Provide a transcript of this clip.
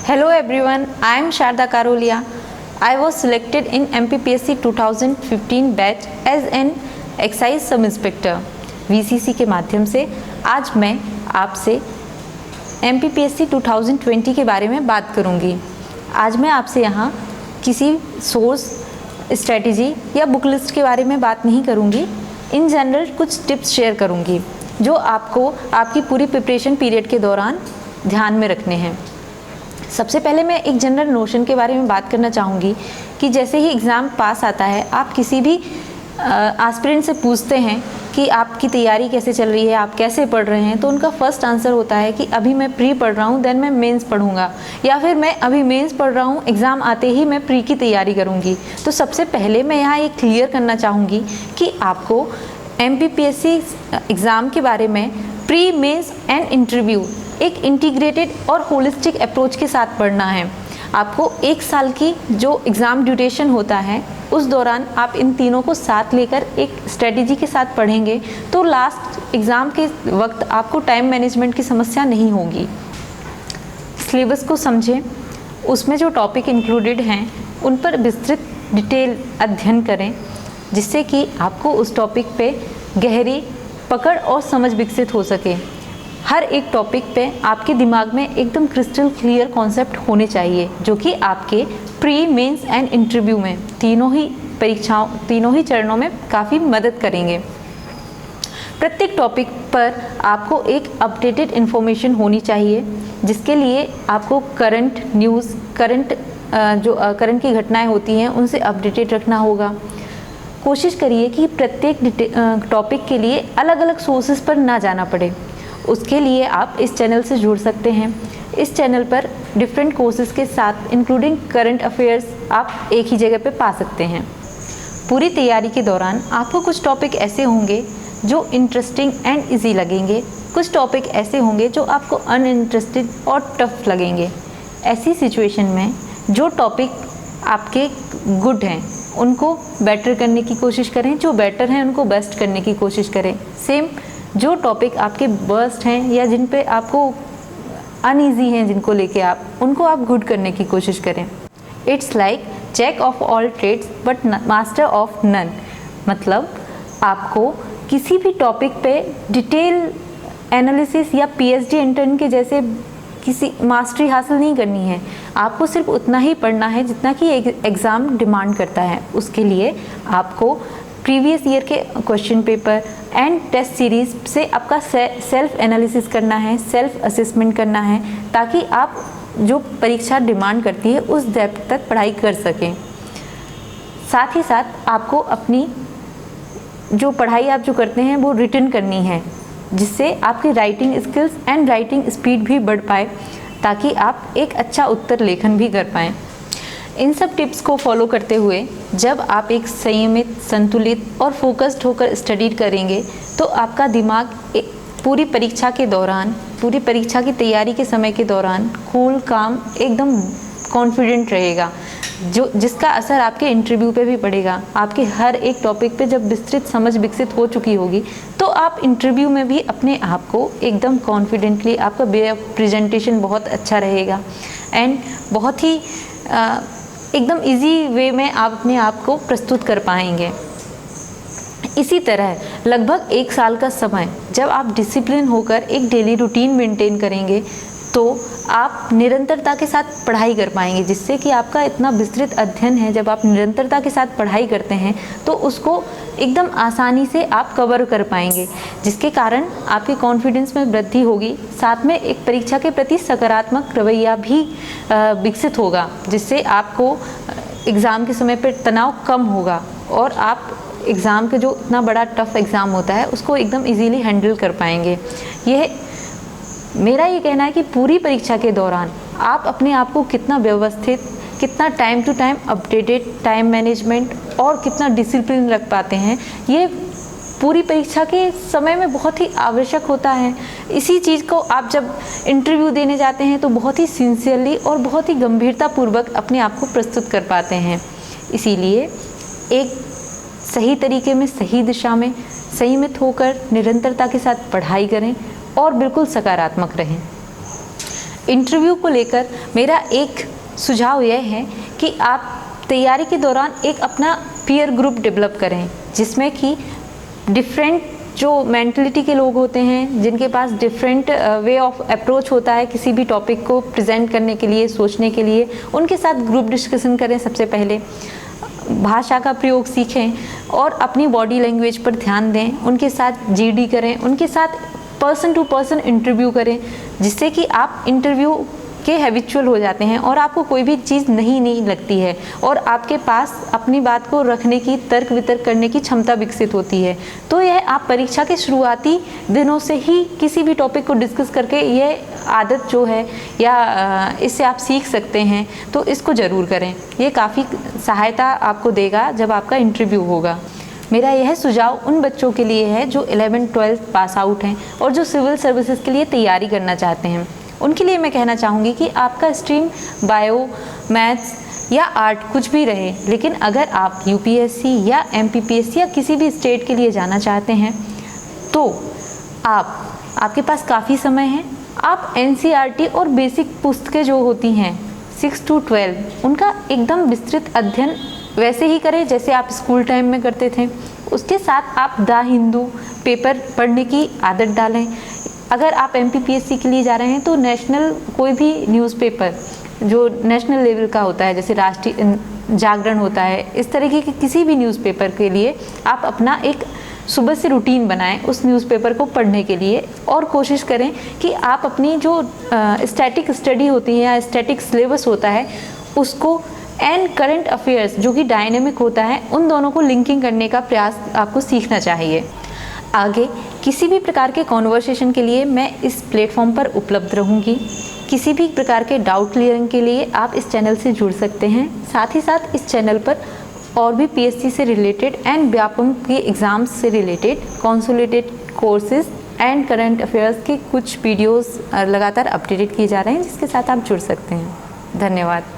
Hello everyone, I am Sharda Karolia. I was selected in MPPSC 2015 batch as an Excise Sub Inspector VCC के माध्यम से आज मैं आपसे MPPSC 2020 के बारे में बात करूंगी। आज मैं आपसे यहाँ किसी सोर्स, स्ट्रेटजी या बुक लिस्ट के बारे में बात नहीं करूंगी। इन जनरल कुछ टिप्स शेयर करूंगी जो आपको आपकी पूरी प्रिपरेशन पीरियड के दौरान ध्यान में रखने हैं। सबसे पहले मैं एक जनरल नोशन के बारे में बात करना चाहूँगी कि जैसे ही एग्ज़ाम पास आता है, आप किसी भी एस्पिरेंट से पूछते हैं कि आपकी तैयारी कैसे चल रही है, आप कैसे पढ़ रहे हैं, तो उनका फर्स्ट आंसर होता है कि अभी मैं प्री पढ़ रहा हूँ, देन मैं मेंस पढ़ूंगा, या फिर मैं अभी मेंस पढ़ रहा हूँ, एग्ज़ाम आते ही मैं प्री की तैयारी करूँगी। तो सबसे पहले मैं यहाँ ये क्लियर करना चाहूँगी कि आपको MPPSC एग्ज़ाम के बारे में प्री, मेंस एंड इंटरव्यू एक इंटीग्रेटेड और होलिस्टिक अप्रोच के साथ पढ़ना है। आपको एक साल की जो एग्ज़ाम ड्यूरेशन होता है उस दौरान आप इन तीनों को साथ लेकर एक स्ट्रेटजी के साथ पढ़ेंगे तो लास्ट एग्ज़ाम के वक्त आपको टाइम मैनेजमेंट की समस्या नहीं होगी। सिलेबस को समझें, उसमें जो टॉपिक इंक्लूडेड हैं उन पर विस्तृत डिटेल अध्ययन करें जिससे कि आपको उस टॉपिक पे गहरी पकड़ और समझ विकसित हो सके। हर एक टॉपिक पे आपके दिमाग में एकदम क्रिस्टल क्लियर कॉन्सेप्ट होने चाहिए जो कि आपके प्री, मेंस एंड इंटरव्यू में तीनों ही चरणों में काफ़ी मदद करेंगे। प्रत्येक टॉपिक पर आपको एक अपडेटेड इन्फॉर्मेशन होनी चाहिए जिसके लिए आपको करंट न्यूज़, करंट की घटनाएं होती हैं उनसे अपडेटेड रखना होगा। कोशिश करिए कि प्रत्येक टॉपिक के लिए अलग अलग सोर्सेज पर ना जाना पड़े। उसके लिए आप इस चैनल से जुड़ सकते हैं। इस चैनल पर डिफरेंट कोर्सेज के साथ इंक्लूडिंग करंट अफेयर्स आप एक ही जगह पे पा सकते हैं। पूरी तैयारी के दौरान आपको कुछ टॉपिक ऐसे होंगे जो इंटरेस्टिंग एंड इजी लगेंगे, कुछ टॉपिक ऐसे होंगे जो आपको अनइंटरेस्टेड और टफ लगेंगे। ऐसी सिचुएशन में जो टॉपिक आपके गुड हैं उनको बेटर करने की कोशिश करें, जो बेटर हैं उनको बेस्ट करने की कोशिश करें। सेम जो टॉपिक आपके वर्स्ट हैं या जिन पे आपको अनईजी हैं, जिनको लेके उनको आप गुड करने की कोशिश करें। It's like jack of all trades but master of none. मतलब आपको किसी भी टॉपिक पे डिटेल एनालिसिस या PhD इंटर्न के जैसे किसी मास्टरी हासिल नहीं करनी है। आपको सिर्फ उतना ही पढ़ना है जितना कि एग्ज़ाम डिमांड करता है। उसके लिए आपको प्रीवियस ईयर के question paper and test series से आपका सेल्फ एनालिसिस करना है, सेल्फ असेसमेंट करना है ताकि आप जो परीक्षा डिमांड करती है उस डेप्थ तक पढ़ाई कर सकें। साथ ही साथ आपको अपनी जो पढ़ाई आप जो करते हैं वो रिटन करनी है जिससे आपकी writing skills and writing speed भी बढ़ पाए ताकि आप एक अच्छा उत्तर लेखन भी कर पाएँ। इन सब टिप्स को फॉलो करते हुए जब आप एक संयमित, संतुलित और फोकस्ड होकर स्टडी करेंगे तो आपका दिमाग पूरी परीक्षा के दौरान, पूरी परीक्षा की तैयारी के समय के दौरान कूल, काम, एकदम कॉन्फिडेंट रहेगा जिसका असर आपके इंटरव्यू पे भी पड़ेगा। आपके हर एक टॉपिक पे जब विस्तृत समझ विकसित हो चुकी होगी तो आप इंटरव्यू में भी अपने आप को एकदम कॉन्फिडेंटली, आपका वे ऑफ प्रेजेंटेशन बहुत अच्छा रहेगा एंड बहुत ही एकदम इजी वे में आप अपने आप को प्रस्तुत कर पाएंगे। इसी तरह लगभग एक साल का समय जब आप डिसिप्लिन होकर एक डेली रूटीन मेंटेन करेंगे तो आप निरंतरता के साथ पढ़ाई कर पाएंगे जिससे कि आपका इतना विस्तृत अध्ययन है। जब आप निरंतरता के साथ पढ़ाई करते हैं तो उसको एकदम आसानी से आप कवर कर पाएंगे जिसके कारण आपके कॉन्फिडेंस में वृद्धि होगी। साथ में एक परीक्षा के प्रति सकारात्मक रवैया भी विकसित होगा जिससे आपको एग्ज़ाम के समय पर तनाव कम होगा और आप एग्ज़ाम के जो इतना बड़ा टफ एग्ज़ाम होता है उसको एकदम इजीली हैंडल कर पाएंगे। मेरा ये कहना है कि पूरी परीक्षा के दौरान आप अपने आप को कितना व्यवस्थित, कितना time to time updated, time management और कितना डिसिप्लिन रख पाते हैं, ये पूरी परीक्षा के समय में बहुत ही आवश्यक होता है। इसी चीज़ को आप जब इंटरव्यू देने जाते हैं तो बहुत ही सिंसियरली और बहुत ही गंभीरतापूर्वक अपने आप को प्रस्तुत कर पाते हैं। इसीलिए एक सही तरीके में, सही दिशा में संयमित होकर निरंतरता के साथ पढ़ाई करें और बिल्कुल सकारात्मक रहें। इंटरव्यू को लेकर मेरा एक सुझाव यह है कि आप तैयारी के दौरान एक अपना पीयर ग्रुप डेवलप करें, जिसमें कि डिफरेंट जो मेंटलिटी के लोग होते हैं, जिनके पास डिफरेंट वे ऑफ अप्रोच होता है किसी भी टॉपिक को प्रेजेंट करने के लिए, सोचने के लिए, उनके साथ ग्रुप डिस्कशन करें। सबसे पहले भाषा का प्रयोग सीखें और अपनी बॉडी लैंग्वेज पर ध्यान दें, उनके साथ जीडी करें, उनके साथ पर्सन टू पर्सन इंटरव्यू करें, जिससे कि आप इंटरव्यू के हैबिचुअल हो जाते हैं और आपको कोई भी चीज़ नहीं लगती है और आपके पास अपनी बात को रखने की, तर्क वितर्क करने की क्षमता विकसित होती है। तो यह आप परीक्षा के शुरुआती दिनों से ही किसी भी टॉपिक को डिस्कस करके यह आदत जो है या इससे आप सीख सकते हैं, तो इसको ज़रूर करें। ये काफ़ी सहायता आपको देगा जब आपका इंटरव्यू होगा। मेरा यह सुझाव उन बच्चों के लिए है जो 11th-12th पास आउट हैं और जो सिविल सर्विसेज के लिए तैयारी करना चाहते हैं। उनके लिए मैं कहना चाहूँगी कि आपका स्ट्रीम बायो, मैथ्स या आर्ट कुछ भी रहे, लेकिन अगर आप यूपीएससी या एमपीपीएससी या किसी भी स्टेट के लिए जाना चाहते हैं तो आपके पास काफ़ी समय है। आप एनसीईआरटी और बेसिक पुस्तकें जो होती हैं 6 to 12 उनका एकदम विस्तृत अध्ययन वैसे ही करें जैसे आप स्कूल टाइम में करते थे। उसके साथ आप द हिंदू पेपर पढ़ने की आदत डालें। अगर आप एमपीपीएससी के लिए जा रहे हैं तो नेशनल कोई भी न्यूज़पेपर जो नेशनल लेवल का होता है, जैसे राष्ट्रीय जागरण होता है, इस तरीके के किसी भी न्यूज़पेपर के लिए आप अपना एक सुबह से रूटीन बनाएं उस न्यूज़पेपर को पढ़ने के लिए और कोशिश करें कि आप अपनी जो स्टैटिक स्टडी होती है या स्टैटिक सिलेबस होता है उसको एंड करंट अफेयर्स जो कि डायनेमिक होता है, उन दोनों को लिंकिंग करने का प्रयास आपको सीखना चाहिए। आगे किसी भी प्रकार के कॉन्वर्सेशन के लिए मैं इस प्लेटफॉर्म पर उपलब्ध रहूँगी। किसी भी प्रकार के डाउट क्लियरिंग के लिए आप इस चैनल से जुड़ सकते हैं। साथ ही साथ इस चैनल पर और भी पीएससी से रिलेटेड एंड व्यापम के एग्ज़ाम्स से related consolidated courses and current affairs के कुछ वीडियोस लगातार अपडेटेड किए जा रहे हैं, जिसके साथ आप जुड़ सकते हैं। धन्यवाद।